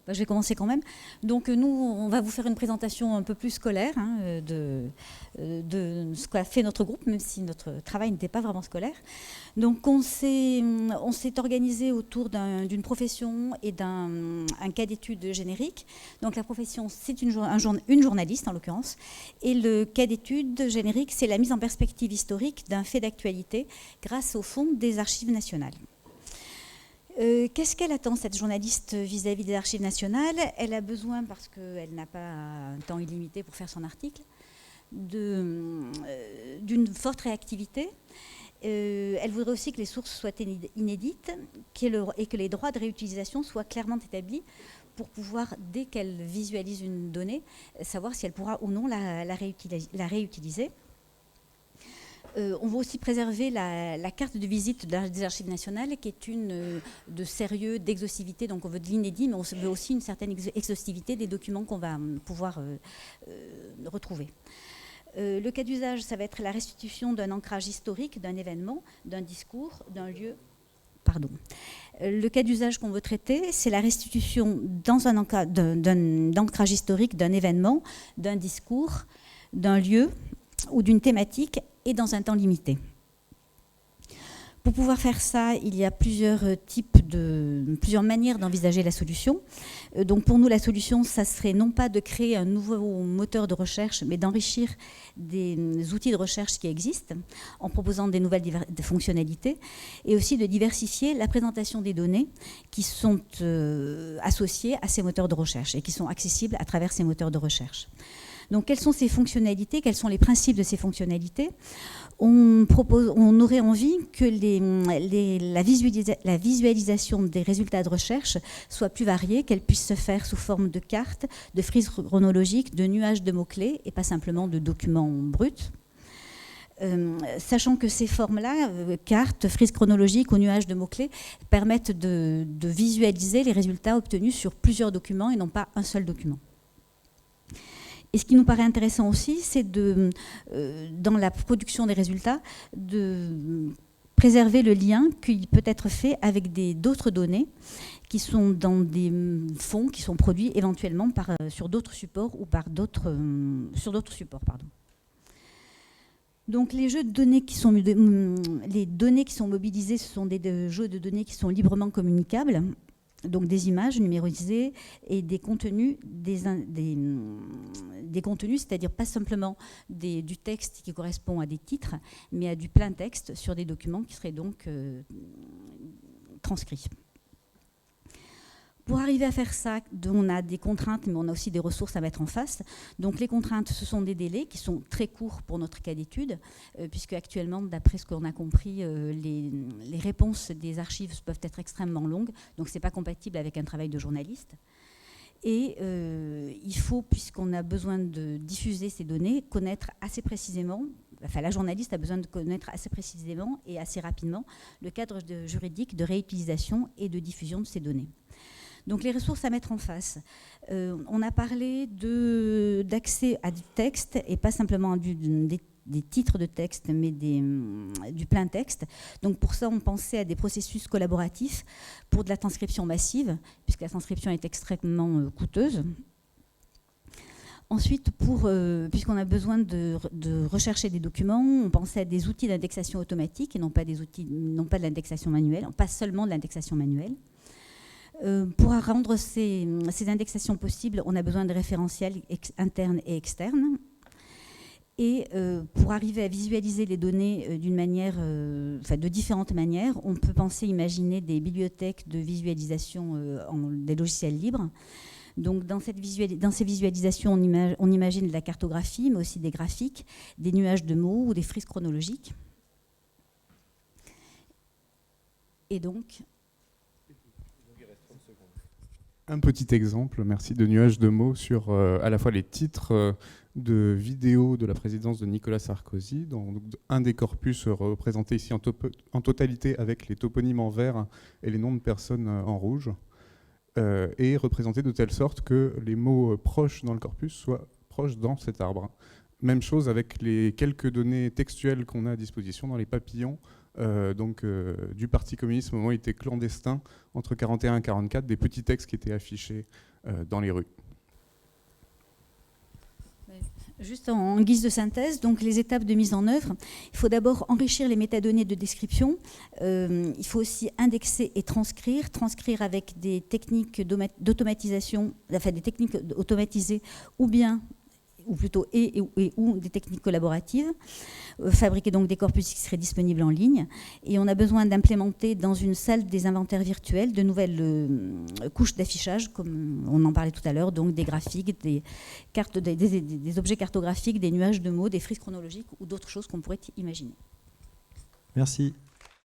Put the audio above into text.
je vais commencer quand même. Donc nous, on va vous faire une présentation un peu plus scolaire de ce qu'a fait notre groupe, même si notre travail n'était pas vraiment scolaire. Donc on s'est organisé autour d'une profession et d'un cas d'étude générique. Donc la profession, c'est une journaliste en l'occurrence, et le cas d'étude générique, c'est la mise en perspective historique d'un fait d'actualité grâce au Fonds des Archives nationales. Qu'est-ce qu'elle attend, cette journaliste, vis-à-vis des Archives nationales? Elle a besoin, parce qu'elle n'a pas un temps illimité pour faire son article, d'une forte réactivité. Elle voudrait aussi que les sources soient inédites et que les droits de réutilisation soient clairement établis pour pouvoir, dès qu'elle visualise une donnée, savoir si elle pourra ou non la réutiliser. On veut aussi préserver la carte de visite des Archives nationales, qui est une de sérieux, d'exhaustivité. Donc on veut de l'inédit, mais on veut aussi une certaine exhaustivité des documents qu'on va pouvoir retrouver. Le cas d'usage, ça va être la restitution d'un ancrage historique, d'un événement, d'un discours, d'un lieu. Pardon. Le cas d'usage qu'on veut traiter, c'est la restitution dans d'un ancrage historique, d'un événement, d'un discours, d'un lieu ou d'une thématique, et dans un temps limité. Pour pouvoir faire ça, il y a plusieurs manières d'envisager la solution. Donc pour nous, la solution, ça serait non pas de créer un nouveau moteur de recherche, mais d'enrichir des outils de recherche qui existent, en proposant des nouvelles fonctionnalités, et aussi de diversifier la présentation des données qui sont associées à ces moteurs de recherche et qui sont accessibles à travers ces moteurs de recherche. Donc, quelles sont ces fonctionnalités? Quels sont les principes de ces fonctionnalités? On aurait envie que la visualisation des résultats de recherche soit plus variée, qu'elle puisse se faire sous forme de cartes, de frises chronologiques, de nuages de mots-clés et pas simplement de documents bruts. Sachant que ces formes-là, cartes, frises chronologiques ou nuages de mots-clés, permettent de visualiser les résultats obtenus sur plusieurs documents et non pas un seul document. Et ce qui nous paraît intéressant aussi, c'est dans la production des résultats, de préserver le lien qui peut être fait avec d'autres données qui sont dans des fonds qui sont produits éventuellement sur d'autres supports ou sur d'autres supports. Donc les jeux de données les données qui sont mobilisées, ce sont des jeux de données qui sont librement communicables. Donc des images numérisées et des contenus, c'est-à-dire pas simplement du texte qui correspond à des titres, mais à du plein texte sur des documents qui seraient donc transcrits. Pour arriver à faire ça, on a des contraintes, mais on a aussi des ressources à mettre en face. Donc les contraintes, ce sont des délais qui sont très courts pour notre cas d'étude, puisque actuellement, d'après ce qu'on a compris, les réponses des archives peuvent être extrêmement longues, donc ce n'est pas compatible avec un travail de journaliste. Et il faut, puisqu'on a besoin de diffuser ces données, connaître assez précisément, la journaliste a besoin de connaître assez précisément et assez rapidement le cadre juridique de réutilisation et de diffusion de ces données. Donc les ressources à mettre en face. On a parlé d'accès à du texte et pas simplement des titres de texte, mais du plein texte. Donc pour ça, on pensait à des processus collaboratifs pour de la transcription massive, puisque la transcription est extrêmement coûteuse. Ensuite, puisqu'on a besoin de rechercher des documents, on pensait à des outils d'indexation automatique et non pas de l'indexation manuelle, pas seulement de l'indexation manuelle. Pour rendre ces indexations possibles, on a besoin de référentiels internes et externes. Et pour arriver à visualiser les données de différentes manières, on peut imaginer des bibliothèques de visualisation des logiciels libres. Donc dans ces visualisations, on imagine de la cartographie, mais aussi des graphiques, des nuages de mots ou des frises chronologiques. Et donc... Un petit exemple, merci, de nuages de mots sur à la fois les titres de vidéos de la présidence de Nicolas Sarkozy, dans un des corpus représenté ici en totalité avec les toponymes en vert et les noms de personnes en rouge, et représenté de telle sorte que les mots proches dans le corpus soient proches dans cet arbre. Même chose avec les quelques données textuelles qu'on a à disposition dans les papillons du Parti communiste au moment où il était clandestin entre 1941 et 1944, des petits textes qui étaient affichés dans les rues. Juste en guise de synthèse, donc les étapes de mise en œuvre. Il faut d'abord enrichir les métadonnées de description. Il faut aussi indexer et transcrire avec des techniques d'automatisation, enfin des techniques automatisées ou plutôt ou des techniques collaboratives, fabriquer donc des corpus qui seraient disponibles en ligne. Et on a besoin d'implémenter dans une salle des inventaires virtuels de nouvelles couches d'affichage, comme on en parlait tout à l'heure, donc des graphiques, des objets cartographiques, des nuages de mots, des frises chronologiques ou d'autres choses qu'on pourrait imaginer. Merci.